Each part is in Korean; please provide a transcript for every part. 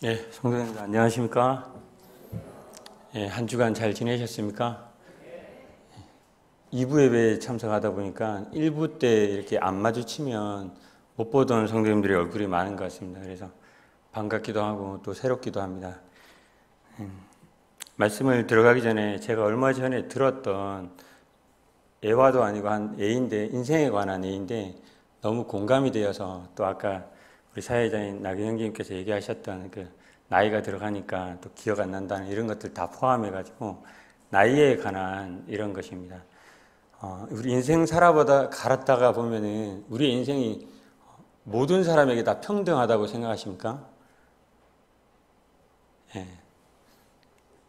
성도님들 안녕하십니까? 한 주간 잘 지내셨습니까? 2부 예배에 참석하다 보니까 1부 때 이렇게 안 마주치면 못 보던 성도님들의 얼굴이 많은 것 같습니다. 그래서 반갑기도 하고 또 새롭기도 합니다. 말씀을 들어가기 전에 제가 얼마 전에 들었던 예화도 아니고 한 예인데, 인생에 관한 예인데 너무 공감이 되어서, 또 아까 우리 사회자인 나경영님께서 얘기하셨던 그 나이가 들어가니까 또 기억 안 난다는 이런 것들 다 포함해가지고 나이에 관한 이런 것입니다. 우리 인생 살아보다 갈았다가 보면은 우리 인생이 모든 사람에게 다 평등하다고 생각하십니까?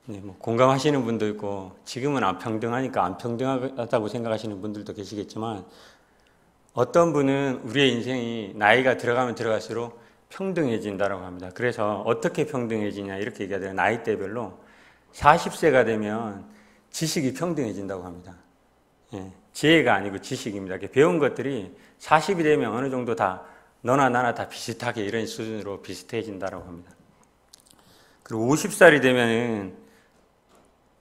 뭐 공감하시는 분도 있고, 지금은 안 평등하니까 안 평등하다고 생각하시는 분들도 계시겠지만, 어떤 분은 우리의 인생이 나이가 들어가면 들어갈수록 평등해진다고 합니다. 그래서 어떻게 평등해지냐 이렇게 얘기하잖아요. 나이대별로 40세가 되면 지식이 평등해진다고 합니다. 지혜가 아니고 지식입니다. 배운 것들이 40이 되면 어느 정도 다 너나 나나 다 비슷하게 이런 수준으로 비슷해진다고 합니다. 그리고 50살이 되면은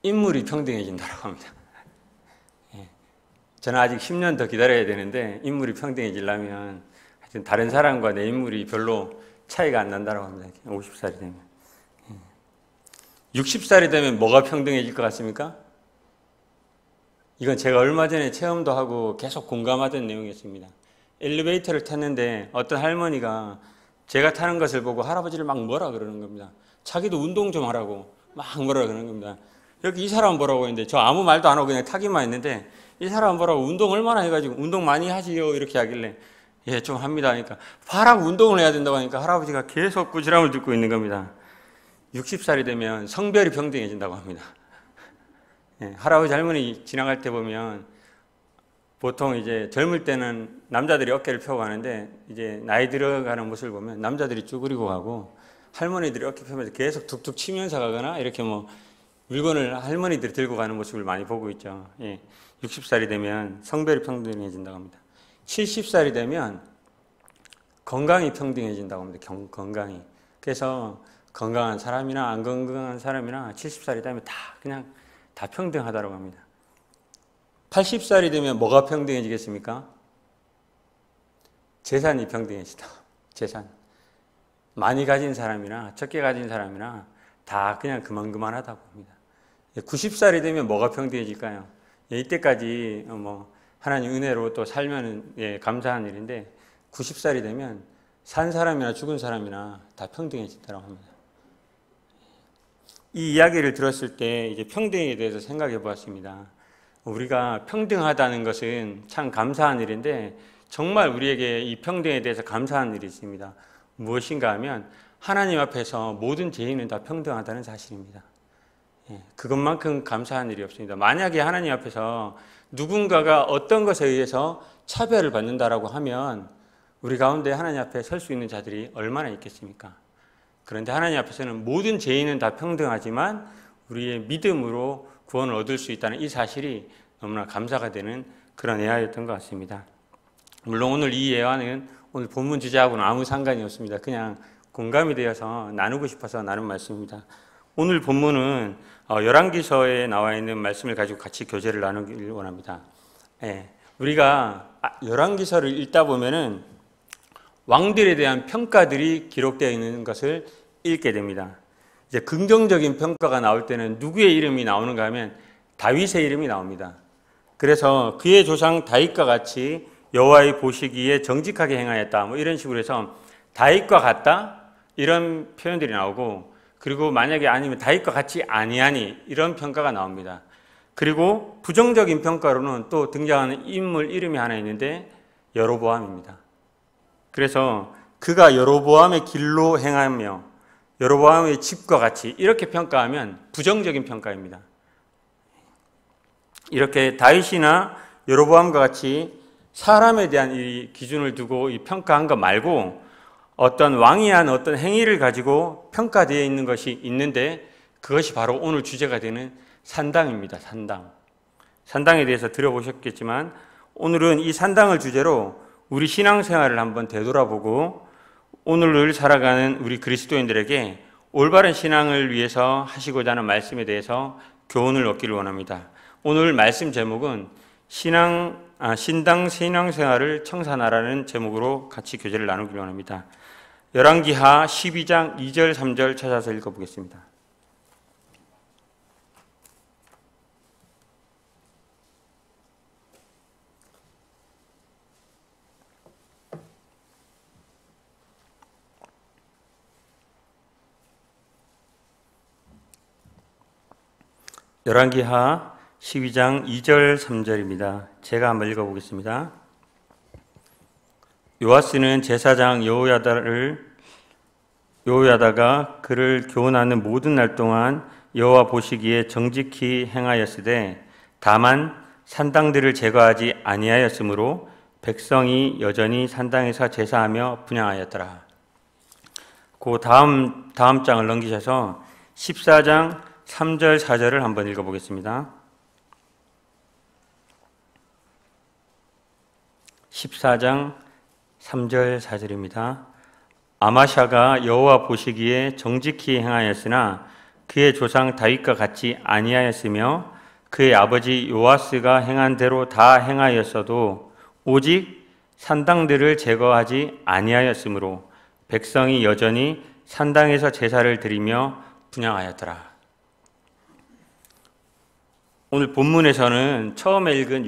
인물이 평등해진다고 합니다. 저는 아직 10년 더 기다려야 되는데, 인물이 평등해지려면 하여튼 다른 사람과 내 인물이 별로 차이가 안 난다고 합니다. 50살이 되면. 60살이 되면 뭐가 평등해질 것 같습니까? 이건 제가 얼마 전에 체험도 하고 계속 공감하던 내용이었습니다. 엘리베이터를 탔는데 어떤 할머니가 제가 타는 것을 보고 할아버지를 막 뭐라 그러는 겁니다. 자기도 운동 좀 하라고 막 뭐라 그러는 겁니다. 여기 이 사람 뭐라고 했는데 저 아무 말도 안 하고 그냥 타기만 했는데, 이 사람 뭐라고 운동 얼마나 해가지고 운동 많이 하지요 이렇게 하길래 좀 합니다 하니까, 바라고 운동을 해야 된다고 하니까 할아버지가 계속 꾸지람을 듣고 있는 겁니다. 60살이 되면 성별이 평등해진다고 합니다. 할아버지 할머니 지나갈 때 보면 보통 이제 젊을 때는 남자들이 어깨를 펴고 가는데, 이제 나이 들어가는 모습을 보면 남자들이 쭈그리고 가고 할머니들이 어깨 펴면서 계속 툭툭 치면서 가거나 이렇게 뭐 물건을 할머니들이 들고 가는 모습을 많이 보고 있죠. 60살이 되면 성별이 평등해진다고 합니다. 70살이 되면 건강이 평등해진다고 합니다. 건강이. 그래서 건강한 사람이나 안 건강한 사람이나 70살이 되면 그냥 다 평등하다고 합니다. 80살이 되면 뭐가 평등해지겠습니까? 재산이 평등해지다. 재산. 많이 가진 사람이나 적게 가진 사람이나 다 그냥 그만하다고 합니다. 90살이 되면 뭐가 평등해질까요? 이때까지 뭐 하나님 은혜로 또 살면 감사한 일인데, 90살이 되면 산 사람이나 죽은 사람이나 다 평등해진다고 합니다. 이 이야기를 들었을 때 이제 평등에 대해서 생각해 보았습니다. 우리가 평등하다는 것은 참 감사한 일인데, 정말 우리에게 이 평등에 대해서 감사한 일이 있습니다. 무엇인가 하면 하나님 앞에서 모든 죄인은 다 평등하다는 사실입니다. 그것만큼 감사한 일이 없습니다. 만약에 하나님 앞에서 누군가가 어떤 것에 의해서 차별을 받는다라고 하면 우리 가운데 하나님 앞에 설 수 있는 자들이 얼마나 있겠습니까? 그런데 하나님 앞에서는 모든 죄인은 다 평등하지만 우리의 믿음으로 구원을 얻을 수 있다는 이 사실이 너무나 감사가 되는 그런 예화였던 것 같습니다. 물론 오늘 이 예화는 오늘 본문 주제하고는 아무 상관이 없습니다. 그냥 공감이 되어서 나누고 싶어서 나눈 말씀입니다. 오늘 본문은 열왕기서에 나와 있는 말씀을 가지고 같이 교제를 나누기를 원합니다. 우리가 열왕기서를 읽다 보면은 왕들에 대한 평가들이 기록되어 있는 것을 읽게 됩니다. 이제 긍정적인 평가가 나올 때는 누구의 이름이 나오는가 하면 다윗의 이름이 나옵니다. 그래서 그의 조상 다윗과 같이 여호와의 보시기에 정직하게 행하였다, 뭐 이런 식으로 해서 다윗과 같다 이런 표현들이 나오고, 그리고 만약에 아니면 다윗과 같이 아니하니 이런 평가가 나옵니다. 그리고 부정적인 평가로는 또 등장하는 인물 이름이 하나 있는데 여로보암입니다. 그래서 그가 여로보암의 길로 행하며 여로보암의 집과 같이 이렇게 평가하면 부정적인 평가입니다. 이렇게 다윗이나 여로보암과 같이 사람에 대한 이 기준을 두고 이 평가한 것 말고 어떤 왕이 한 어떤 행위를 가지고 평가되어 있는 것이 있는데, 그것이 바로 오늘 주제가 되는 산당입니다. 산당에 대해서 들어보셨겠지만 오늘은 이 산당을 주제로 우리 신앙생활을 한번 되돌아보고 오늘을 살아가는 우리 그리스도인들에게 올바른 신앙을 위해서 하시고자 하는 말씀에 대해서 교훈을 얻기를 원합니다. 오늘 말씀 제목은 신당 신앙생활을 청산하라는 제목으로 같이 교제를 나누기를 원합니다. 열왕기하 12장 2절 3절 찾아서 읽어보겠습니다. 열왕기하 12장 2절 3절입니다. 제가 한번 읽어보겠습니다. 요아스는 제사장 여호야다가 그를 교훈하는 모든 날 동안 여호와 보시기에 정직히 행하였으되 다만 산당들을 제거하지 아니하였으므로 백성이 여전히 산당에서 제사하며 분향하였더라. 그 다음 장을 넘기셔서 14장 3절 4절을 한번 읽어보겠습니다. 14장 3절 4절입니다. 아마샤가 여호와 보시기에 정직히 행하였으나 그의 조상 다윗과 같이 아니하였으며 그의 아버지 요아스가 행한 대로 다 행하였어도 오직 산당들을 제거하지 아니하였으므로 백성이 여전히 산당에서 제사를 드리며 분향하였더라. 오늘 본문에서는 처음에 읽은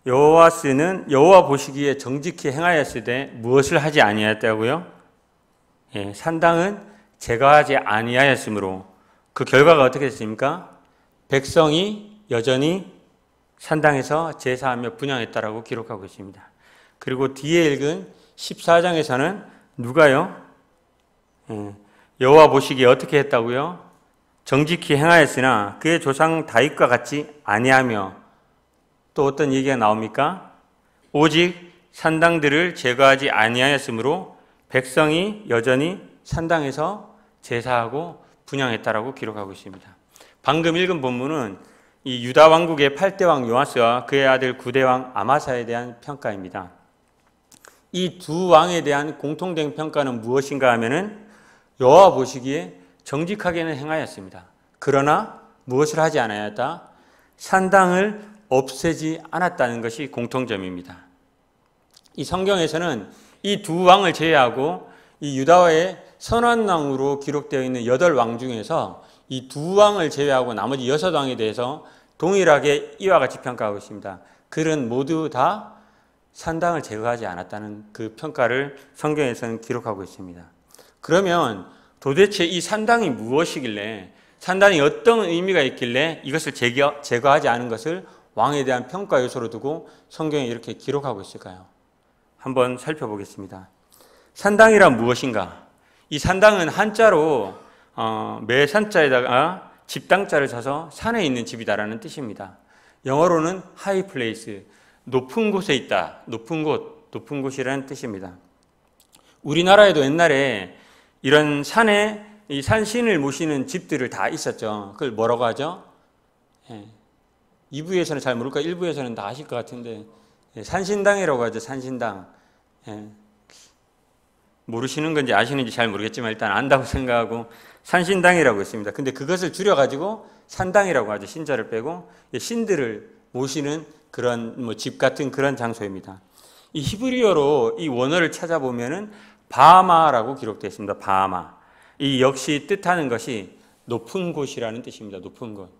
요아스는 여호와 보시기에 정직히 행하였을 때 무엇을 하지 아니하였다고요? 산당은 제거하지 아니하였으므로 그 결과가 어떻게 됐습니까? 백성이 여전히 산당에서 제사하며 분향했다라고 기록하고 있습니다. 그리고 뒤에 읽은 14장에서는 누가요? 여호와 보시기에 어떻게 했다고요? 정직히 행하였으나 그의 조상 다윗과 같이 아니하며 또 어떤 얘기가 나옵니까? 오직 산당들을 제거하지 아니하였으므로 백성이 여전히 산당에서 제사하고 분향했다라고 기록하고 있습니다. 방금 읽은 본문은 이 유다 왕국의 8대 왕 요아스와 그의 아들 9대 왕 아마사에 대한 평가입니다. 이 두 왕에 대한 공통된 평가는 무엇인가 하면은 여호와 보시기에 정직하게는 행하였습니다. 그러나 무엇을 하지 않았다? 산당을 없애지 않았다는 것이 공통점입니다. 이 성경에서는 이 두 왕을 제외하고 이 유다의 선한 왕으로 기록되어 있는 8왕 중에서 이 두 왕을 제외하고 나머지 6왕에 대해서 동일하게 이와 같이 평가하고 있습니다. 그들은 모두 다 산당을 제거하지 않았다는 그 평가를 성경에서는 기록하고 있습니다. 그러면 도대체 이 산당이 무엇이길래, 산당이 어떤 의미가 있길래 이것을 제거하지 않은 것을 왕에 대한 평가 요소로 두고 성경에 이렇게 기록하고 있을까요? 한번 살펴보겠습니다. 산당이란 무엇인가? 이 산당은 한자로 매산자에다가 집당자를 쳐서 산에 있는 집이다라는 뜻입니다. 영어로는 high place, 높은 곳에 있다, 높은 곳이라는 뜻입니다. 우리나라에도 옛날에 이런 산에 이 산신을 모시는 집들을 다 있었죠. 그걸 뭐라고 하죠? 2부에서는 잘 모를까? 1부에서는 다 아실 것 같은데 산신당이라고 하죠. 산신당. 모르시는 건지 아시는지 잘 모르겠지만 일단 안다고 생각하고 산신당이라고 했습니다. 근데 그것을 줄여가지고 산당이라고 하죠. 신자를 빼고 신들을 모시는 그런 집 같은 그런 장소입니다. 이 히브리어로 이 원어를 찾아보면은 바마라고 기록되어 있습니다. 바마. 이 역시 뜻하는 것이 높은 곳이라는 뜻입니다. 높은 곳.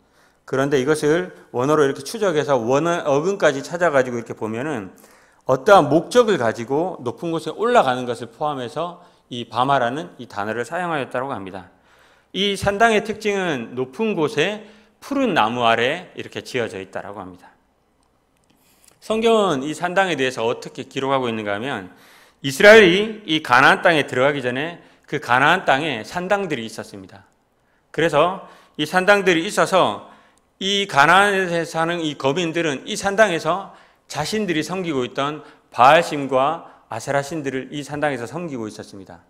그런데 이것을 원어로 이렇게 추적해서 원어 어근까지 찾아가지고 이렇게 보면은 어떠한 목적을 가지고 높은 곳에 올라가는 것을 포함해서 이 바마라는 이 단어를 사용하였다고 합니다. 이 산당의 특징은 높은 곳에 푸른 나무 아래 이렇게 지어져 있다고 합니다. 성경은 이 산당에 대해서 어떻게 기록하고 있는가 하면 이스라엘이 이 가나안 땅에 들어가기 전에 그 가나안 땅에 산당들이 있었습니다. 그래서 이 산당들이 있어서 이 가나안에 사는 이 거민들은 이 산당에서 자신들이 섬기고 있던 바알신과 아세라 신들을 이 산당에서 섬기고 있었습니다.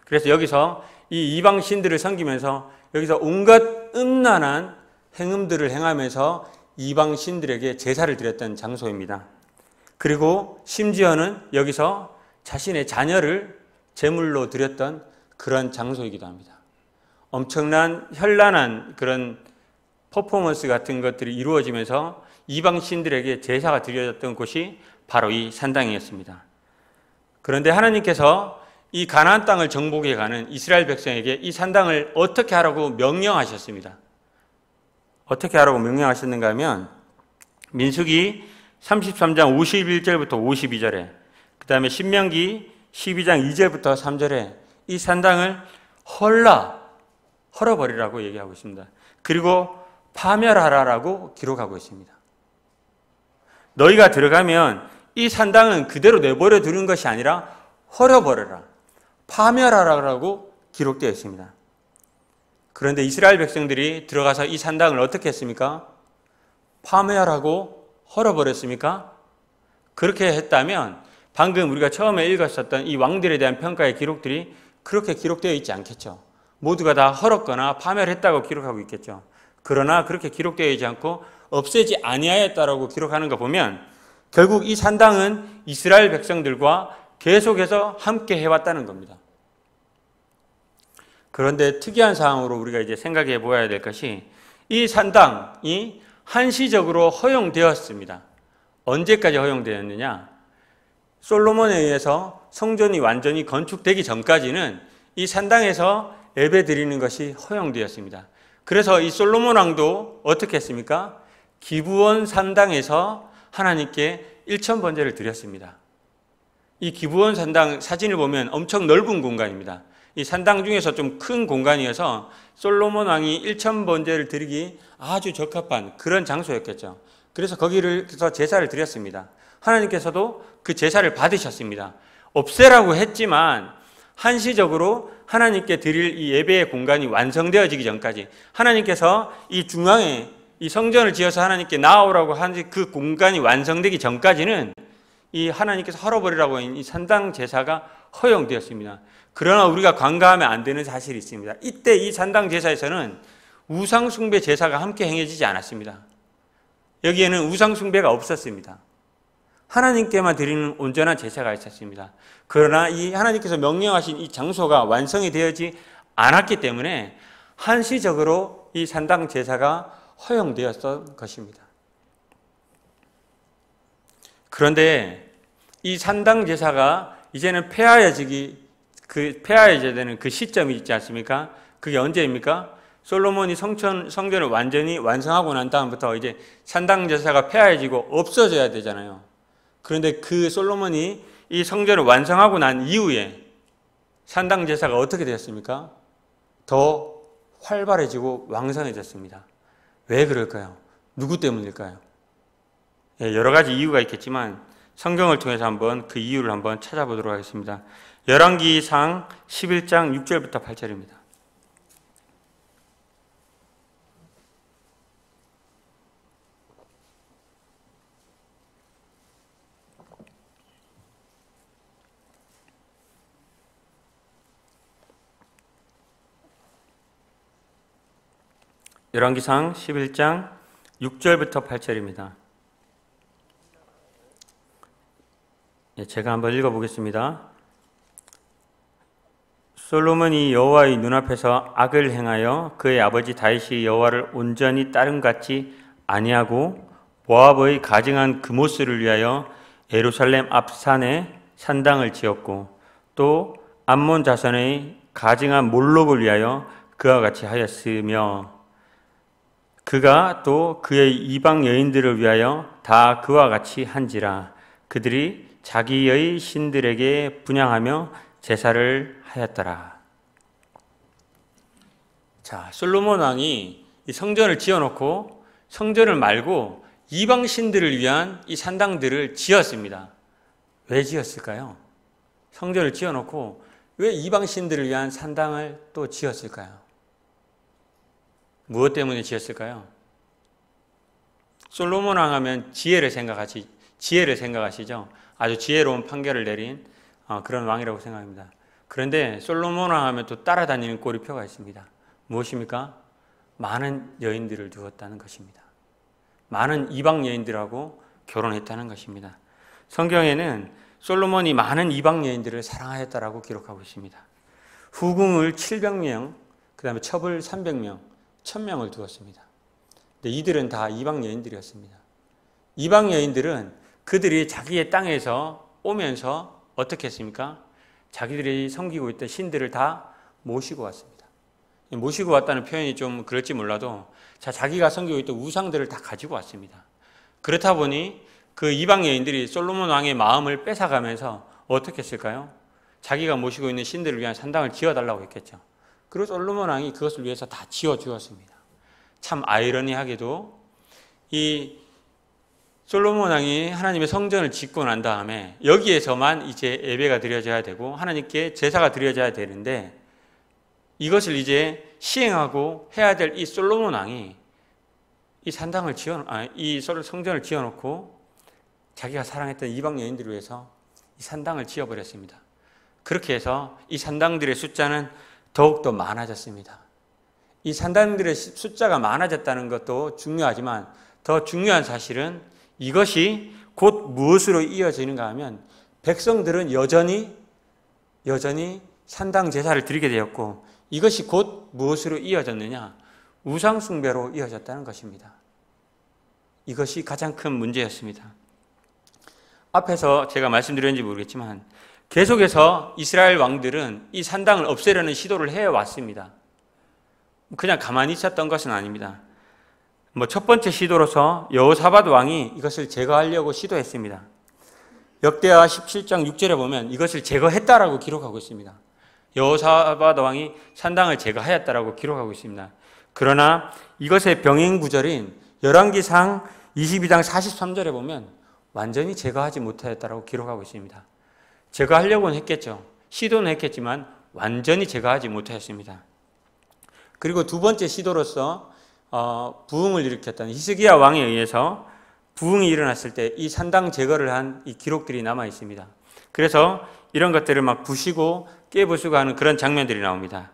그래서 여기서 이 이방 신들을 섬기면서 여기서 온갖 음란한 행음들을 행하면서 이방 신들에게 제사를 드렸던 장소입니다. 그리고 심지어는 여기서 자신의 자녀를 제물로 드렸던 그런 장소이기도 합니다. 엄청난 현란한 그런 퍼포먼스 같은 것들이 이루어지면서 이방 신들에게 제사가 드려졌던 곳이 바로 이 산당이었습니다. 그런데 하나님께서 이 가나안 땅을 정복해 가는 이스라엘 백성에게 이 산당을 어떻게 하라고 명령하셨습니다. 어떻게 하라고 명령하셨는가 하면 민수기 33장 51절부터 52절에, 그 다음에 신명기 12장 2절부터 3절에 이 산당을 헐어버리라고 얘기하고 있습니다. 그리고 파멸하라라고 기록하고 있습니다. 너희가 들어가면 이 산당은 그대로 내버려 두는 것이 아니라 헐어버려라, 파멸하라고 기록되어 있습니다. 그런데 이스라엘 백성들이 들어가서 이 산당을 어떻게 했습니까? 파멸하고 헐어버렸습니까? 그렇게 했다면 방금 우리가 처음에 읽었었던 이 왕들에 대한 평가의 기록들이 그렇게 기록되어 있지 않겠죠. 모두가 다 헐었거나 파멸했다고 기록하고 있겠죠. 그러나 그렇게 되어 있지 않고 없애지 아니하였다라고 기록하는 거 보면 결국 이 산당은 이스라엘 백성들과 계속해서 함께 해왔다는 겁니다. 그런데 특이한 상황으로 우리가 이제 생각해 보아야 될 것이 이 산당이 한시적으로 허용되었습니다. 언제까지 허용되었느냐? 솔로몬에 의해서 성전이 완전히 건축되기 전까지는 이 산당에서 예배 드리는 것이 허용되었습니다. 그래서 이 솔로몬 왕도 어떻게 했습니까? 기브온 산당에서 하나님께 1000번제를 드렸습니다. 이 기브온 산당 사진을 보면 엄청 넓은 공간입니다. 이 산당 중에서 좀 큰 공간이어서 솔로몬 왕이 1000번제를 드리기 아주 적합한 그런 장소였겠죠. 그래서 거기서 제사를 드렸습니다. 하나님께서도 그 제사를 받으셨습니다. 없애라고 했지만 한시적으로 하나님께 드릴 이 예배의 공간이 완성되어지기 전까지, 하나님께서 이 중앙에 이 성전을 지어서 하나님께 나아오라고 한 그 공간이 완성되기 전까지는 이 하나님께서 헐어버리라고 한 이 산당 제사가 허용되었습니다. 그러나 우리가 간과하면 안 되는 사실이 있습니다. 이때 이 산당 제사에서는 우상 숭배 제사가 함께 행해지지 않았습니다. 여기에는 우상 숭배가 없었습니다. 하나님께만 드리는 온전한 제사가 있었습니다. 그러나 이 하나님께서 명령하신 이 장소가 완성이 되어지 않았기 때문에 한시적으로 이 산당 제사가 허용되었던 것입니다. 그런데 이 산당 제사가 이제는 폐하여져야 되는 그 시점이 있지 않습니까? 그게 언제입니까? 솔로몬이 성전을 완전히 완성하고 난 다음부터 이제 산당 제사가 폐하여지고 없어져야 되잖아요. 그런데 그 솔로몬이 이 성전을 완성하고 난 이후에 산당 제사가 어떻게 되었습니까? 더 활발해지고 왕성해졌습니다. 왜 그럴까요? 누구 때문일까요? 여러 가지 이유가 있겠지만 성경을 통해서 한번 그 이유를 한번 찾아보도록 하겠습니다. 열왕기상 11장 6절부터 8절입니다. 열왕기상 11장 6절부터 8절입니다. 제가 한번 읽어보겠습니다. 솔로몬이 여호와의 눈앞에서 악을 행하여 그의 아버지 다윗이 여호와를 온전히 따름같이 아니하고 모압의 가증한 그모스를 위하여 예루살렘 앞 산에 산당을 지었고 또 암몬 자손의 가증한 몰록을 위하여 그와 같이 하였으며 그가 또 그의 이방 여인들을 위하여 다 그와 같이 한지라. 그들이 자기의 신들에게 분향하며 제사를 하였더라. 자, 솔로몬 왕이 이 성전을 지어놓고 성전을 말고 이방 신들을 위한 이 산당들을 지었습니다. 왜 지었을까요? 성전을 지어놓고 왜 이방 신들을 위한 산당을 또 지었을까요? 무엇 때문에 지었을까요? 솔로몬 왕 하면 지혜를 생각하시죠? 아주 지혜로운 판결을 내린 그런 왕이라고 생각합니다. 그런데 솔로몬 왕 하면 또 따라다니는 꼬리표가 있습니다. 무엇입니까? 많은 여인들을 두었다는 것입니다. 많은 이방 여인들하고 결혼했다는 것입니다. 성경에는 솔로몬이 많은 이방 여인들을 사랑하였다라고 기록하고 있습니다. 후궁을 700명, 그 다음에 첩을 300명, 1000명을 두었습니다. 근데 이들은 다 이방 여인들이었습니다. 이방 여인들은 그들이 자기의 땅에서 오면서 어떻게 했습니까? 자기들이 섬기고 있던 신들을 다 모시고 왔습니다. 모시고 왔다는 표현이 좀 그럴지 몰라도 자기가 섬기고 있던 우상들을 다 가지고 왔습니다. 그렇다 보니 그 이방 여인들이 솔로몬 왕의 마음을 뺏어가면서 어떻게 했을까요? 자기가 모시고 있는 신들을 위한 산당을 지어달라고 했겠죠. 그리고 솔로몬 왕이 그것을 위해서 다 지어주었습니다. 참 아이러니하게도 이 솔로몬 왕이 하나님의 성전을 짓고 난 다음에 여기에서만 이제 예배가 드려져야 되고 하나님께 제사가 드려져야 되는데 이것을 이제 시행하고 해야 될 이 솔로몬 왕이 이 성전을 지어놓고 자기가 사랑했던 이방 여인들을 위해서 이 산당을 지어버렸습니다. 그렇게 해서 이 산당들의 숫자는 더욱더 많아졌습니다. 이 산당들의 숫자가 많아졌다는 것도 중요하지만 더 중요한 사실은 이것이 곧 무엇으로 이어지는가 하면 백성들은 여전히 산당 제사를 드리게 되었고 이것이 곧 무엇으로 이어졌느냐? 우상 숭배로 이어졌다는 것입니다. 이것이 가장 큰 문제였습니다. 앞에서 제가 말씀드렸는지 모르겠지만 계속해서 이스라엘 왕들은 이 산당을 없애려는 시도를 해왔습니다. 그냥 가만히 있었던 것은 아닙니다. 첫 번째 시도로서 여호사밧 왕이 이것을 제거하려고 시도했습니다. 역대하 17장 6절에 보면 이것을 제거했다라고 기록하고 있습니다. 여호사밧 왕이 산당을 제거하였다라고 기록하고 있습니다. 그러나 이것의 병행 구절인 열왕기상 22장 43절에 보면 완전히 제거하지 못하였다라고 기록하고 있습니다. 제거하려고는 했겠죠. 시도는 했겠지만 완전히 제거하지 못하였습니다. 그리고 두 번째 시도로서 부흥을 일으켰던 히스기야 왕에 의해서 부흥이 일어났을 때 이 산당 제거를 한 이 기록들이 남아 있습니다. 그래서 이런 것들을 막 부시고 깨부수고 하는 그런 장면들이 나옵니다.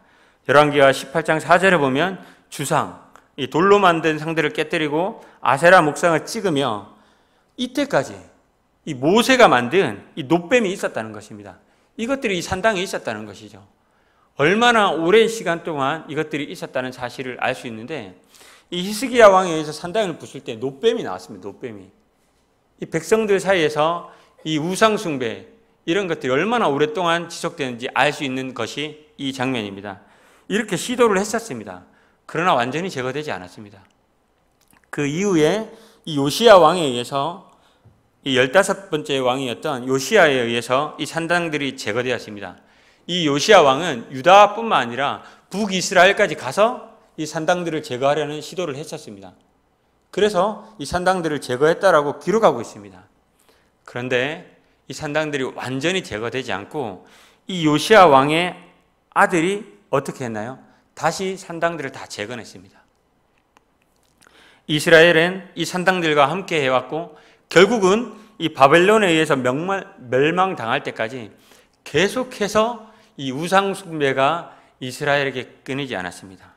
열왕기하 18장 4절에 보면 주상, 이 돌로 만든 상들을 깨뜨리고 아세라 목상을 찍으며 이때까지 이 모세가 만든 이 놋뱀이 있었다는 것입니다. 이것들이 이 산당에 있었다는 것이죠. 얼마나 오랜 시간 동안 이것들이 있었다는 사실을 알 수 있는데 이 히스기야 왕에 의해서 산당을 부술 때 놋뱀이 나왔습니다. 놋뱀이. 이 백성들 사이에서 이 우상 숭배 이런 것들이 얼마나 오랫동안 지속되는지 알 수 있는 것이 이 장면입니다. 이렇게 시도를 했었습니다. 그러나 완전히 제거되지 않았습니다. 그 이후에 이 요시야 왕에 의해서 이 15번째 왕이었던 요시야에 의해서 이 산당들이 제거되었습니다. 이 요시야 왕은 유다뿐만 아니라 북이스라엘까지 가서 이 산당들을 제거하려는 시도를 했었습니다. 그래서 이 산당들을 제거했다라고 기록하고 있습니다. 그런데 이 산당들이 완전히 제거되지 않고 이 요시야 왕의 아들이 어떻게 했나요? 다시 산당들을 다 재건했습니다. 이스라엘은 이 산당들과 함께 해왔고 결국은 이 바벨론에 의해서 멸망당할 때까지 계속해서 이 우상 숭배가 이스라엘에게 끊이지 않았습니다.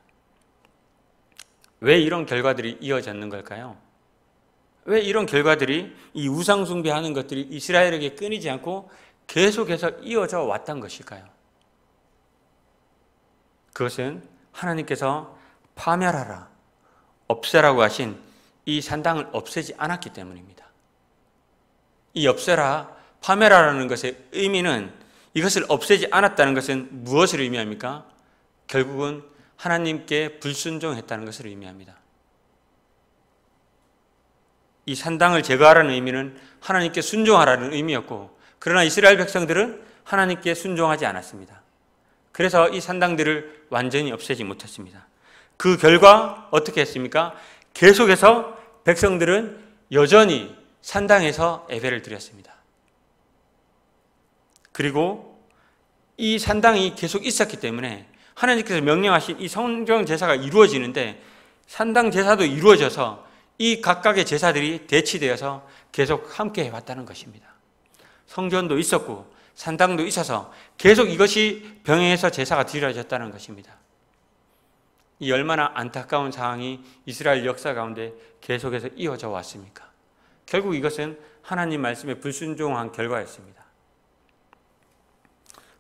왜 이런 결과들이 이어졌는 걸까요? 왜 이런 결과들이 이 우상 숭배하는 것들이 이스라엘에게 끊이지 않고 계속해서 이어져 왔던 것일까요? 그것은 하나님께서 파멸하라, 없애라고 하신 이 산당을 없애지 않았기 때문입니다. 이 없애라, 파멸하라는 것의 의미는 이것을 없애지 않았다는 것은 무엇을 의미합니까? 결국은 하나님께 불순종했다는 것을 의미합니다. 이 산당을 제거하라는 의미는 하나님께 순종하라는 의미였고 그러나 이스라엘 백성들은 하나님께 순종하지 않았습니다. 그래서 이 산당들을 완전히 없애지 못했습니다. 그 결과 어떻게 했습니까? 계속해서 백성들은 여전히 산당에서 예배를 드렸습니다. 그리고 이 산당이 계속 있었기 때문에 하나님께서 명령하신 이 성전 제사가 이루어지는데 산당 제사도 이루어져서 이 각각의 제사들이 대치되어서 계속 함께 해왔다는 것입니다. 성전도 있었고 산당도 있어서 계속 이것이 병행해서 제사가 드려졌다는 것입니다. 이 얼마나 안타까운 상황이 이스라엘 역사 가운데 계속해서 이어져 왔습니까? 결국 이것은 하나님 말씀에 불순종한 결과였습니다.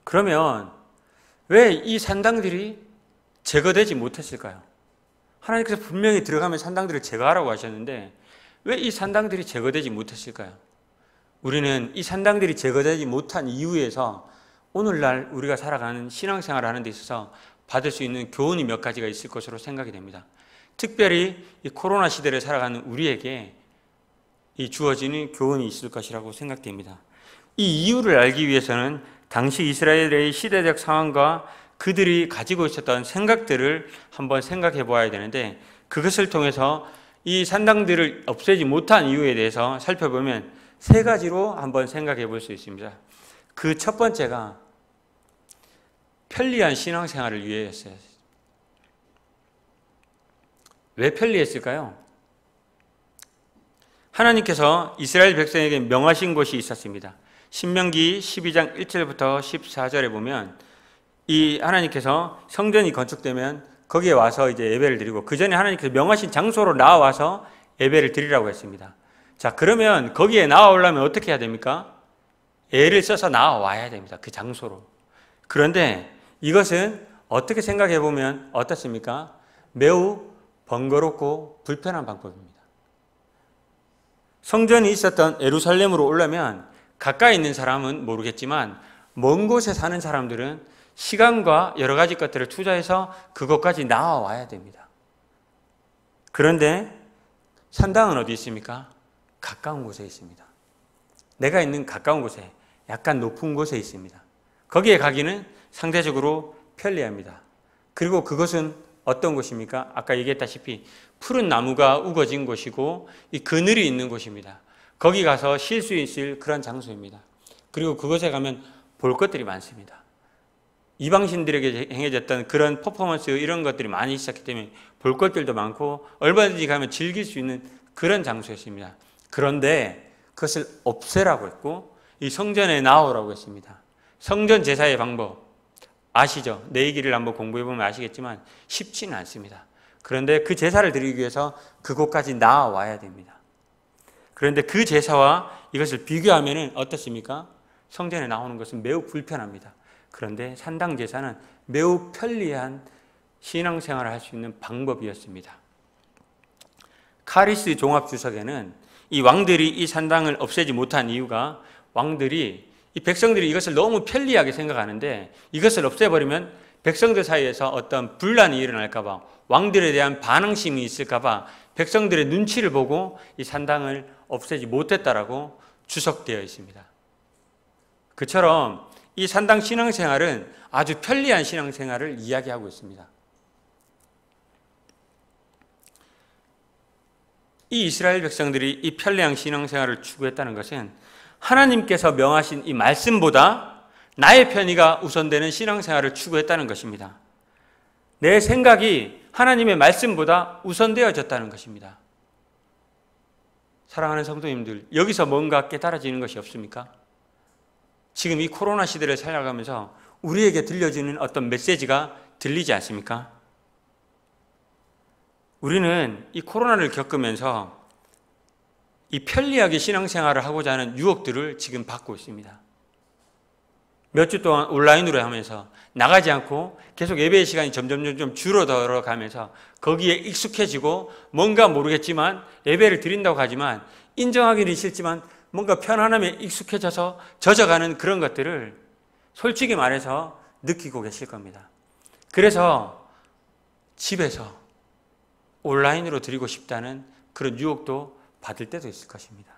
그러면 왜 이 산당들이 제거되지 못했을까요? 하나님께서 분명히 들어가면 산당들을 제거하라고 하셨는데 왜 이 산당들이 제거되지 못했을까요? 우리는 이 산당들이 제거되지 못한 이유에서 오늘날 우리가 살아가는 신앙생활을 하는 데 있어서 받을 수 있는 교훈이 몇 가지가 있을 것으로 생각이 됩니다. 특별히 이 코로나 시대를 살아가는 우리에게 이 주어지는 교훈이 있을 것이라고 생각됩니다. 이 이유를 알기 위해서는 당시 이스라엘의 시대적 상황과 그들이 가지고 있었던 생각들을 한번 생각해 보아야 되는데, 그것을 통해서 이 산당들을 없애지 못한 이유에 대해서 살펴보면 세 가지로 한번 생각해 볼 수 있습니다. 그 첫 번째가 편리한 신앙생활을 위해였어요. 왜 편리했을까요? 하나님께서 이스라엘 백성에게 명하신 곳이 있었습니다. 신명기 12장 1절부터 14절에 보면 이 하나님께서 성전이 건축되면 거기에 와서 이제 예배를 드리고, 그 전에 하나님께서 명하신 장소로 나와서 예배를 드리라고 했습니다. 자, 그러면 거기에 나와오려면 어떻게 해야 됩니까? 애를 써서 나와야 됩니다. 그 장소로. 그런데 이것은 어떻게 생각해 보면 어떻습니까? 매우 번거롭고 불편한 방법입니다. 성전이 있었던 예루살렘으로 오려면 가까이 있는 사람은 모르겠지만 먼 곳에 사는 사람들은 시간과 여러 가지 것들을 투자해서 그곳까지 나와야 됩니다. 그런데 산당은 어디 있습니까? 가까운 곳에 있습니다. 내가 있는 가까운 곳에, 약간 높은 곳에 있습니다. 거기에 가기는 상대적으로 편리합니다. 그리고 그것은 어떤 곳입니까? 아까 얘기했다시피 푸른 나무가 우거진 곳이고 이 그늘이 있는 곳입니다. 거기 가서 쉴 수 있을 그런 장소입니다. 그리고 그곳에 가면 볼 것들이 많습니다. 이방신들에게 행해졌던 그런 퍼포먼스 이런 것들이 많이 있었기 때문에 볼 것들도 많고 얼마든지 가면 즐길 수 있는 그런 장소였습니다. 그런데 그것을 없애라고 했고 이 성전에 나오라고 했습니다. 성전 제사의 방법 아시죠? 내 얘기를 한번 공부해 보면 아시겠지만 쉽지는 않습니다. 그런데 그 제사를 드리기 위해서 그곳까지 나와야 됩니다. 그런데 그 제사와 이것을 비교하면 어떻습니까? 성전에 나오는 것은 매우 불편합니다. 그런데 산당 제사는 매우 편리한 신앙생활을 할 수 있는 방법이었습니다. 카리스 종합주석에는 이 왕들이 이 산당을 없애지 못한 이유가 왕들이 이 백성들이 이것을 너무 편리하게 생각하는데 이것을 없애버리면 백성들 사이에서 어떤 분란이 일어날까 봐, 왕들에 대한 반항심이 있을까 봐 백성들의 눈치를 보고 이 산당을 없애지 못했다라고 주석되어 있습니다. 그처럼 이 산당 신앙생활은 아주 편리한 신앙생활을 이야기하고 있습니다. 이 이스라엘 백성들이 이 편리한 신앙생활을 추구했다는 것은 하나님께서 명하신 이 말씀보다 나의 편의가 우선되는 신앙생활을 추구했다는 것입니다. 내 생각이 하나님의 말씀보다 우선되어졌다는 것입니다. 사랑하는 성도님들, 여기서 뭔가 깨달아지는 것이 없습니까? 지금 이 코로나 시대를 살아가면서 우리에게 들려지는 어떤 메시지가 들리지 않습니까? 우리는 이 코로나를 겪으면서 이 편리하게 신앙생활을 하고자 하는 유혹들을 지금 받고 있습니다. 몇 주 동안 온라인으로 하면서 나가지 않고 계속 예배의 시간이 점점 줄어들어 가면서 거기에 익숙해지고 뭔가 모르겠지만 예배를 드린다고 하지만 인정하기는 싫지만 뭔가 편안함에 익숙해져서 젖어가는 그런 것들을 솔직히 말해서 느끼고 계실 겁니다. 그래서 집에서 온라인으로 드리고 싶다는 그런 유혹도 받을 때도 있을 것입니다.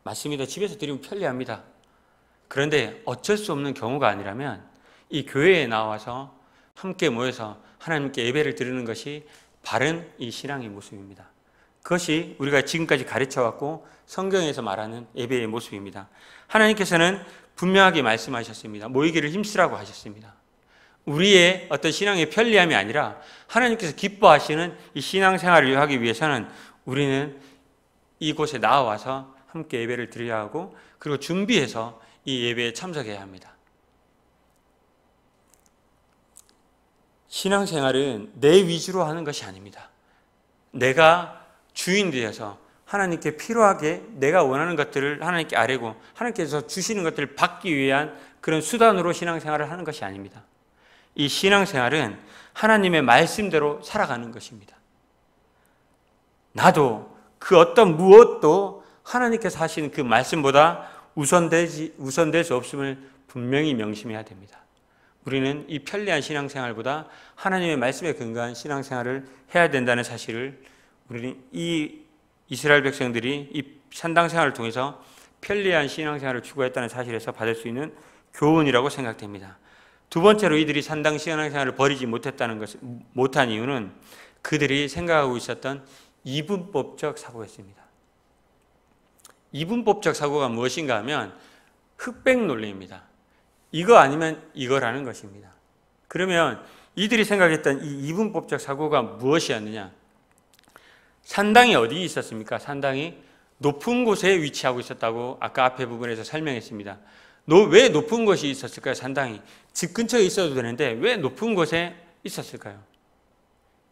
맞습니다. 집에서 드리면 편리합니다. 그런데 어쩔 수 없는 경우가 아니라면 이 교회에 나와서 함께 모여서 하나님께 예배를 드리는 것이 바른 이 신앙의 모습입니다. 그것이 우리가 지금까지 가르쳐왔고 성경에서 말하는 예배의 모습입니다. 하나님께서는 분명하게 말씀하셨습니다. 모이기를 힘쓰라고 하셨습니다. 우리의 어떤 신앙의 편리함이 아니라 하나님께서 기뻐하시는 이 신앙생활을 하기 위해서는 우리는 이곳에 나와서 함께 예배를 드려야 하고 그리고 준비해서 이 예배에 참석해야 합니다. 신앙생활은 내 위주로 하는 것이 아닙니다. 내가 주인 되어서 하나님께 필요하게 내가 원하는 것들을 하나님께 아뢰고 하나님께서 주시는 것들을 받기 위한 그런 수단으로 신앙생활을 하는 것이 아닙니다. 이 신앙생활은 하나님의 말씀대로 살아가는 것입니다. 나도 그 어떤 무엇도 하나님께서 하시는 그 말씀보다 우선될 수 없음을 분명히 명심해야 됩니다. 우리는 이 편리한 신앙생활보다 하나님의 말씀에 근거한 신앙생활을 해야 된다는 사실을 우리는 이 이스라엘 백성들이 이 산당생활을 통해서 편리한 신앙생활을 추구했다는 사실에서 받을 수 있는 교훈이라고 생각됩니다. 두 번째로 이들이 산당 신앙생활을 버리지 못한 이유는 그들이 생각하고 있었던 이분법적 사고였습니다. 이분법적 사고가 무엇인가 하면 흑백 논리입니다. 이거 아니면 이거라는 것입니다. 그러면 이들이 생각했던 이 이분법적 사고가 무엇이었느냐? 산당이 어디 있었습니까? 산당이 높은 곳에 위치하고 있었다고 아까 앞에 부분에서 설명했습니다. 왜 높은 곳이 있었을까요? 산당이 집 근처에 있어도 되는데 왜 높은 곳에 있었을까요?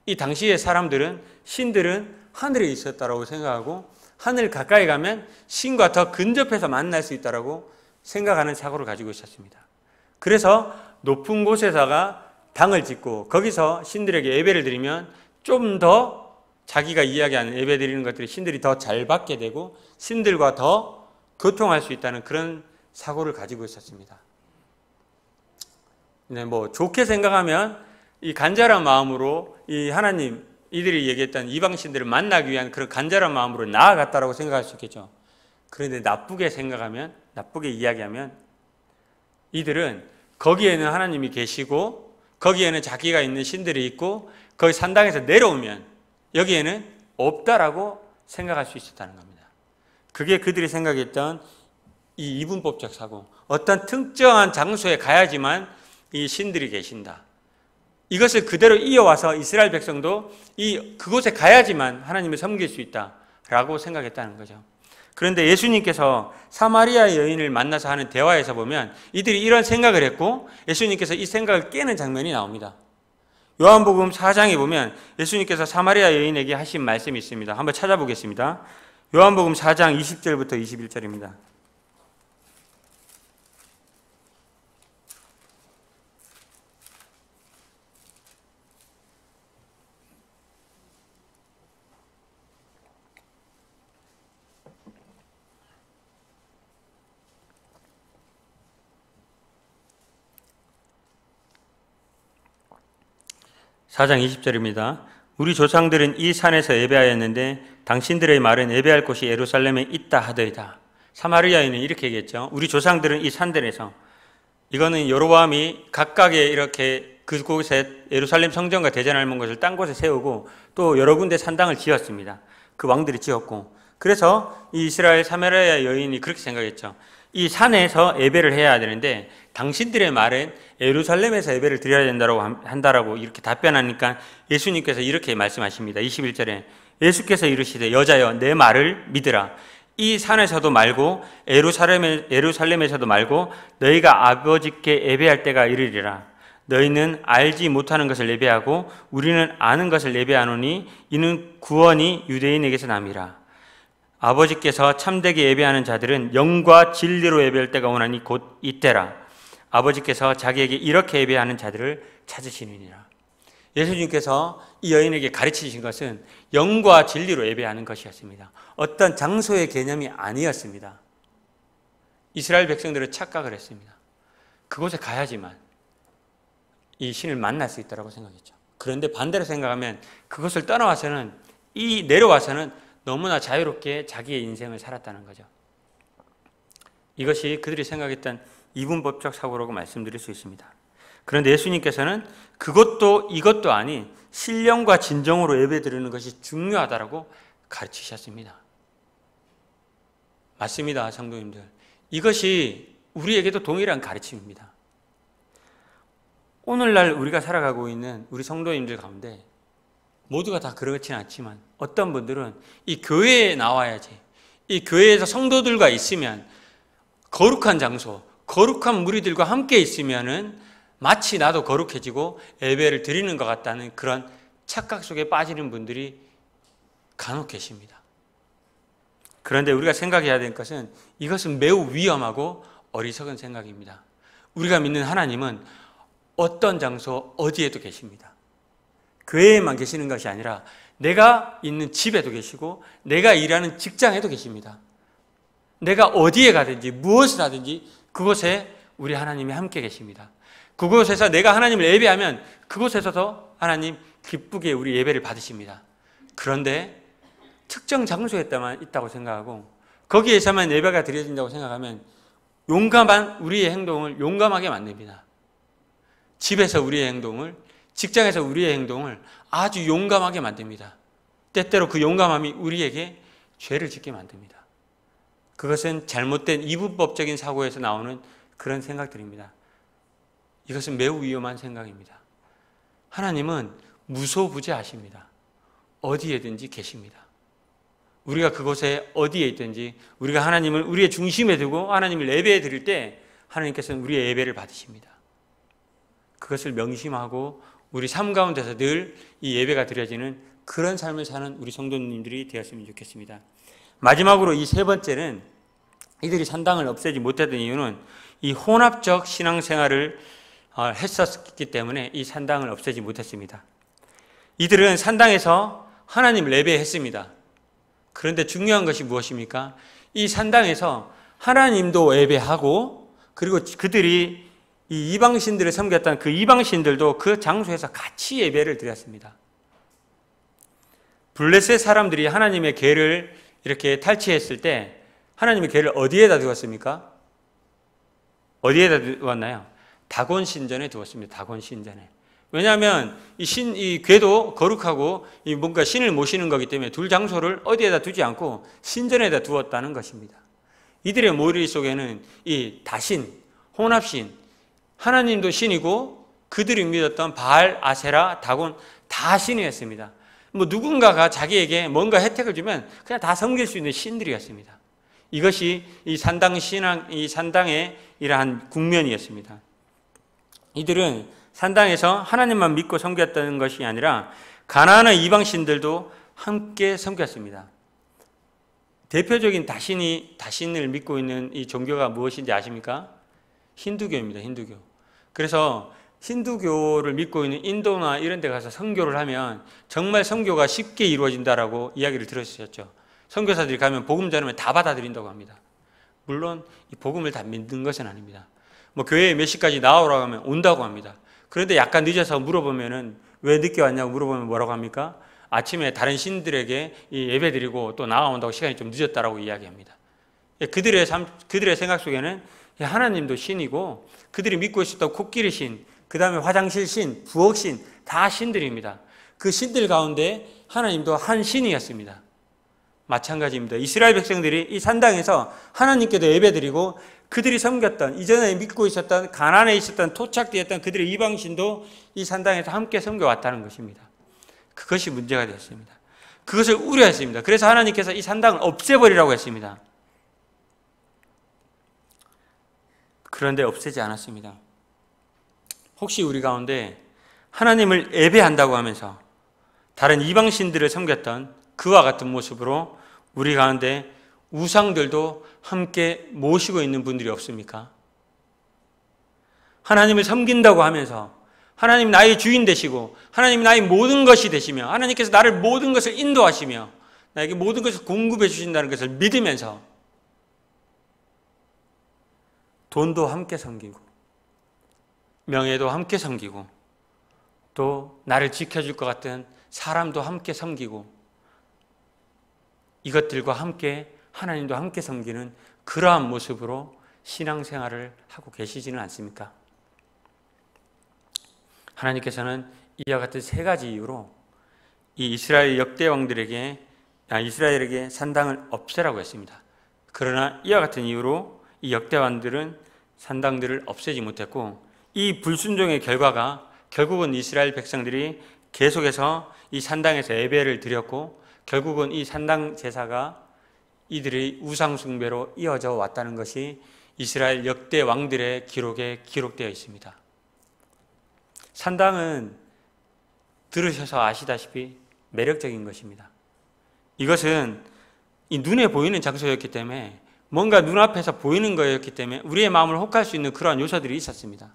이 당시의 사람들은, 신들은 하늘에 있었다고 생각하고 하늘 가까이 가면 신과 더 근접해서 만날 수 있다고 생각하는 사고를 가지고 있었습니다. 그래서 높은 곳에다가 당을 짓고 거기서 신들에게 예배를 드리면 좀 더 자기가 이야기하는 예배 드리는 것들이 신들이 더 잘 받게 되고 신들과 더 교통할 수 있다는 그런 사고를 가지고 있었습니다. 네, 좋게 생각하면 이 간절한 마음으로 이 하나님, 이들이 얘기했던 이방신들을 만나기 위한 그런 간절한 마음으로 나아갔다라고 생각할 수 있겠죠. 그런데 나쁘게 생각하면, 나쁘게 이야기하면 이들은 거기에는 하나님이 계시고 거기에는 자기가 있는 신들이 있고 거기 산당에서 내려오면 여기에는 없다라고 생각할 수 있었다는 겁니다. 그게 그들이 생각했던 이 이분법적 사고, 어떤 특정한 장소에 가야지만 이 신들이 계신다. 이것을 그대로 이어와서 이스라엘 백성도 그곳에 가야지만 하나님을 섬길 수 있다라고 생각했다는 거죠. 그런데 예수님께서 사마리아 여인을 만나서 하는 대화에서 보면 이들이 이런 생각을 했고 예수님께서 이 생각을 깨는 장면이 나옵니다. 요한복음 4장에 보면 예수님께서 사마리아 여인에게 하신 말씀이 있습니다. 한번 찾아보겠습니다. 요한복음 4장 20절부터 21절입니다. (4장 20절입니다) 우리 조상들은 이 산에서 예배하였는데 당신들의 말은 예배할 곳이 예루살렘에 있다 하더이다. 사마리아인은 이렇게 얘기했죠. 우리 조상들은 이 산들에서, 이거는 여로보암이 각각의 이렇게 그곳에 예루살렘 성전과 대전할 것을 딴 곳에 세우고 또 여러 군데 산당을 지었습니다. 그 왕들이 지었고, 그래서 이 이스라엘 사마리아 여인이 그렇게 생각했죠. 이 산에서 예배를 해야 되는데 당신들의 말은 예루살렘에서 예배를 드려야 한다라고 이렇게 답변하니까 예수님께서 이렇게 말씀하십니다. 21절에 예수께서 이르시되 여자여 내 말을 믿으라. 이 산에서도 말고 예루살렘에서도 말고 너희가 아버지께 예배할 때가 이르리라. 너희는 알지 못하는 것을 예배하고 우리는 아는 것을 예배하노니 이는 구원이 유대인에게서 남이라. 아버지께서 참되게 예배하는 자들은 영과 진리로 예배할 때가 오나니 곧 이때라. 아버지께서 자기에게 이렇게 예배하는 자들을 찾으시느니라. 예수님께서 이 여인에게 가르치신 것은 영과 진리로 예배하는 것이었습니다. 어떤 장소의 개념이 아니었습니다. 이스라엘 백성들은 착각을 했습니다. 그곳에 가야지만 이 신을 만날 수 있다고 생각했죠. 그런데 반대로 생각하면 그것을 떠나와서는, 내려와서는 너무나 자유롭게 자기의 인생을 살았다는 거죠. 이것이 그들이 생각했던 이분법적 사고라고 말씀드릴 수 있습니다. 그런데 예수님께서는 그것도 이것도 아닌 신령과 진정으로 예배드리는 것이 중요하다고 가르치셨습니다. 맞습니다, 성도님들. 이것이 우리에게도 동일한 가르침입니다. 오늘날 우리가 살아가고 있는 우리 성도님들 가운데 모두가 다 그렇지는 않지만 어떤 분들은 이 교회에 나와야지, 이 교회에서 성도들과 있으면 거룩한 장소, 거룩한 무리들과 함께 있으면은 마치 나도 거룩해지고 예배를 드리는 것 같다는 그런 착각 속에 빠지는 분들이 간혹 계십니다. 그런데 우리가 생각해야 될 것은 이것은 매우 위험하고 어리석은 생각입니다. 우리가 믿는 하나님은 어떤 장소 어디에도 계십니다. 교회에만 계시는 것이 아니라 내가 있는 집에도 계시고 내가 일하는 직장에도 계십니다. 내가 어디에 가든지 무엇을 하든지 그곳에 우리 하나님이 함께 계십니다. 그곳에서 내가 하나님을 예배하면 그곳에서도 하나님 기쁘게 우리 예배를 받으십니다. 그런데 특정 장소에만 있다고 생각하고 거기에서만 예배가 드려진다고 생각하면 용감한 우리의 행동을 용감하게 만듭니다. 집에서 우리의 행동을, 직장에서 우리의 행동을 아주 용감하게 만듭니다. 때때로 그 용감함이 우리에게 죄를 짓게 만듭니다. 그것은 잘못된 이분법적인 사고에서 나오는 그런 생각들입니다. 이것은 매우 위험한 생각입니다. 하나님은 무소부재하십니다. 어디에든지 계십니다. 우리가 그곳에 어디에 있든지 우리가 하나님을 우리의 중심에 두고 하나님을 예배해 드릴 때 하나님께서는 우리의 예배를 받으십니다. 그것을 명심하고 우리 삶 가운데서 늘 이 예배가 드려지는 그런 삶을 사는 우리 성도님들이 되었으면 좋겠습니다. 마지막으로 이 세 번째는 이들이 산당을 없애지 못했던 이유는 이 혼합적 신앙생활을 했었기 때문에 이 산당을 없애지 못했습니다. 이들은 산당에서 하나님을 예배했습니다. 그런데 중요한 것이 무엇입니까? 이 산당에서 하나님도 예배하고 그리고 그들이 이 이방신들을 섬겼던 그 이방신들도 그 장소에서 같이 예배를 드렸습니다. 블레셋 사람들이 하나님의 궤를 이렇게 탈취했을 때 하나님의 궤를 어디에다 두었습니까? 어디에다 두었나요? 다곤 신전에 두었습니다. 다곤 신전에. 왜냐하면 이 궤도 거룩하고 뭔가 신을 모시는 거기 때문에 둘 장소를 어디에다 두지 않고 신전에다 두었다는 것입니다. 이들의 머릿속에는 이 다신, 혼합신, 하나님도 신이고 그들이 믿었던 바알, 아세라, 다곤 다 신이었습니다. 누군가가 자기에게 뭔가 혜택을 주면 그냥 다 섬길 수 있는 신들이었습니다. 이것이 이 산당 신앙, 이 산당의 이러한 국면이었습니다. 이들은 산당에서 하나님만 믿고 섬겼다는 것이 아니라 가나안의 이방신들도 함께 섬겼습니다. 대표적인 다신을 믿고 있는 이 종교가 무엇인지 아십니까? 힌두교입니다. 힌두교. 그래서 힌두교를 믿고 있는 인도나 이런 데 가서 선교를 하면 정말 선교가 쉽게 이루어진다라고 이야기를 들으셨죠. 선교사들이 가면 복음 전하면 다 받아들인다고 합니다. 물론 이 복음을 다 믿는 것은 아닙니다. 교회에 몇 시까지 나오라고 하면 온다고 합니다. 그런데 약간 늦어서 물어보면은 왜 늦게 왔냐고 물어보면 뭐라고 합니까? 아침에 다른 신들에게 예배 드리고 또 나와온다고 시간이 좀 늦었다라고 이야기합니다. 그들의 생각 속에는 하나님도 신이고 그들이 믿고 있었던 코끼리 신, 그 다음에 화장실 신, 부엌 신, 다 신들입니다. 그 신들 가운데 하나님도 한 신이었습니다. 마찬가지입니다. 이스라엘 백성들이 이 산당에서 하나님께도 예배드리고 그들이 섬겼던, 이전에 믿고 있었던, 가나안에 있었던, 토착되었던 그들의 이방신도 이 산당에서 함께 섬겨왔다는 것입니다. 그것이 문제가 되었습니다. 그것을 우려했습니다. 그래서 하나님께서 이 산당을 없애버리라고 했습니다. 그런데 없애지 않았습니다. 혹시 우리 가운데 하나님을 예배한다고 하면서 다른 이방신들을 섬겼던 그와 같은 모습으로 우리 가운데 우상들도 함께 모시고 있는 분들이 없습니까? 하나님을 섬긴다고 하면서 하나님 나의 주인 되시고 하나님 나의 모든 것이 되시며 하나님께서 나를 모든 것을 인도하시며 나에게 모든 것을 공급해 주신다는 것을 믿으면서 돈도 함께 섬기고 명예도 함께 섬기고 또 나를 지켜줄 것 같은 사람도 함께 섬기고 이것들과 함께 하나님도 함께 섬기는 그러한 모습으로 신앙생활을 하고 계시지는 않습니까? 하나님께서는 이와 같은 세 가지 이유로 이 이스라엘 역대 왕들에게 이스라엘에게 산당을 없애라고 했습니다. 그러나 이와 같은 이유로 이 역대 왕들은 산당들을 없애지 못했고 이 불순종의 결과가 결국은 이스라엘 백성들이 계속해서 이 산당에서 예배를 드렸고 결국은 이 산당 제사가 이들의 우상 숭배로 이어져 왔다는 것이 이스라엘 역대 왕들의 기록에 기록되어 있습니다. 산당은 들으셔서 아시다시피 매력적인 것입니다. 이것은 이 눈에 보이는 장소였기 때문에 뭔가 눈앞에서 보이는 거였기 때문에 우리의 마음을 혹할 수 있는 그러한 요소들이 있었습니다.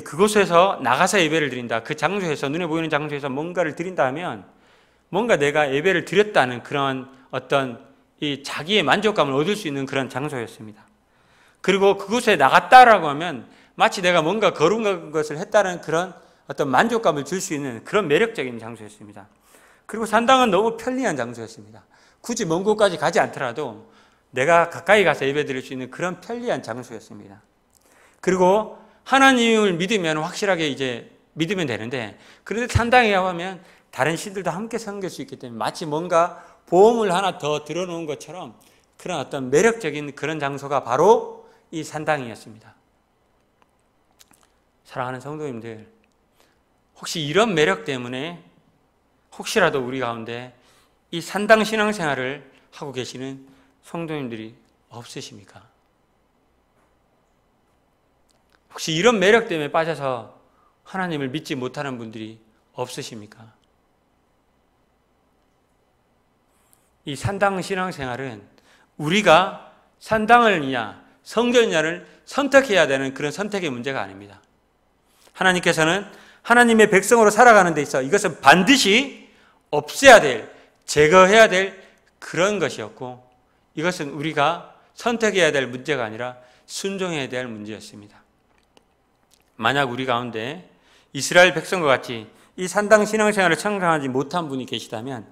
그곳에서 나가서 예배를 드린다. 그 장소에서, 눈에 보이는 장소에서 뭔가를 드린다 하면 뭔가 내가 예배를 드렸다는 그런 어떤 이 자기의 만족감을 얻을 수 있는 그런 장소였습니다. 그리고 그곳에 나갔다라고 하면 마치 내가 뭔가 거룩한 것을 했다는 그런 어떤 만족감을 줄 수 있는 그런 매력적인 장소였습니다. 그리고 산당은 너무 편리한 장소였습니다. 굳이 먼 곳까지 가지 않더라도 내가 가까이 가서 예배 드릴 수 있는 그런 편리한 장소였습니다. 그리고 하나님을 믿으면 확실하게 이제 믿으면 되는데, 그런데 산당에 가면 다른 신들도 함께 섬길 수 있기 때문에 마치 뭔가 보험을 하나 더 들어놓은 것처럼 그런 어떤 매력적인 그런 장소가 바로 이 산당이었습니다. 사랑하는 성도님들, 혹시 이런 매력 때문에 혹시라도 우리 가운데 이 산당 신앙생활을 하고 계시는 성도님들이 없으십니까? 혹시 이런 매력 때문에 빠져서 하나님을 믿지 못하는 분들이 없으십니까? 이 산당 신앙생활은 우리가 산당을냐 성전이냐를 선택해야 되는 그런 선택의 문제가 아닙니다. 하나님께서는 하나님의 백성으로 살아가는 데 있어 이것은 반드시 없애야 될, 제거해야 될 그런 것이었고, 이것은 우리가 선택해야 될 문제가 아니라 순종해야 될 문제였습니다. 만약 우리 가운데 이스라엘 백성과 같이 이 산당 신앙생활을 청산하지 못한 분이 계시다면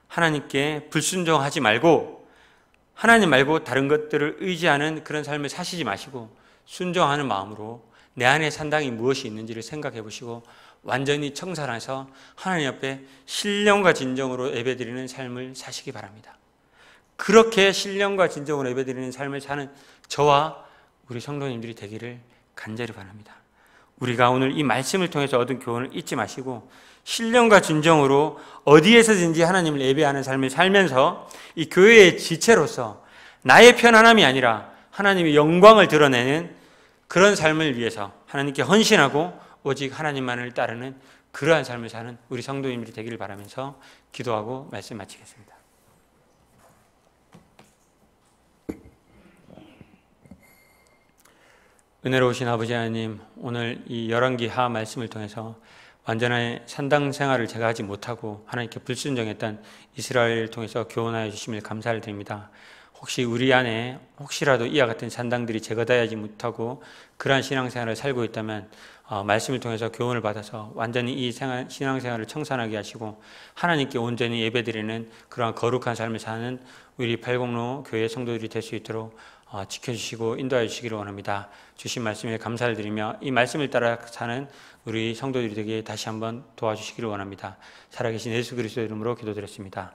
하나님께 불순종하지 말고 하나님 말고 다른 것들을 의지하는 그런 삶을 사시지 마시고 순종하는 마음으로 내 안에 산당이 무엇이 있는지를 생각해 보시고 완전히 청산해서 하나님 앞에 신령과 진정으로 예배드리는 삶을 사시기 바랍니다. 그렇게 신령과 진정으로 예배드리는 삶을 사는 저와 우리 성도님들이 되기를 간절히 바랍니다. 우리가 오늘 이 말씀을 통해서 얻은 교훈을 잊지 마시고 신령과 진정으로 어디에서든지 하나님을 예배하는 삶을 살면서 이 교회의 지체로서 나의 편안함이 아니라 하나님의 영광을 드러내는 그런 삶을 위해서 하나님께 헌신하고 오직 하나님만을 따르는 그러한 삶을 사는 우리 성도님들이 되기를 바라면서 기도하고 말씀 마치겠습니다. 은혜로우신 아버지 하나님, 오늘 이 열왕기 하 말씀을 통해서 완전한 산당 생활을 제가 하지 못하고 하나님께 불순종했던 이스라엘을 통해서 교훈하여 주심을 감사를 드립니다. 혹시 우리 안에 혹시라도 이와 같은 산당들이 제거되지 못하고 그러한 신앙생활을 살고 있다면 말씀을 통해서 교훈을 받아서 완전히 이 신앙생활을 청산하게 하시고 하나님께 온전히 예배드리는 그러한 거룩한 삶을 사는 우리 팔공로 교회 성도들이 될 수 있도록 지켜주시고 인도하여 주시기를 원합니다. 주신 말씀에 감사를 드리며 이 말씀을 따라 사는 우리 성도들이 되게 다시 한번 도와주시기를 원합니다. 살아계신 예수 그리스도의 이름으로 기도드렸습니다.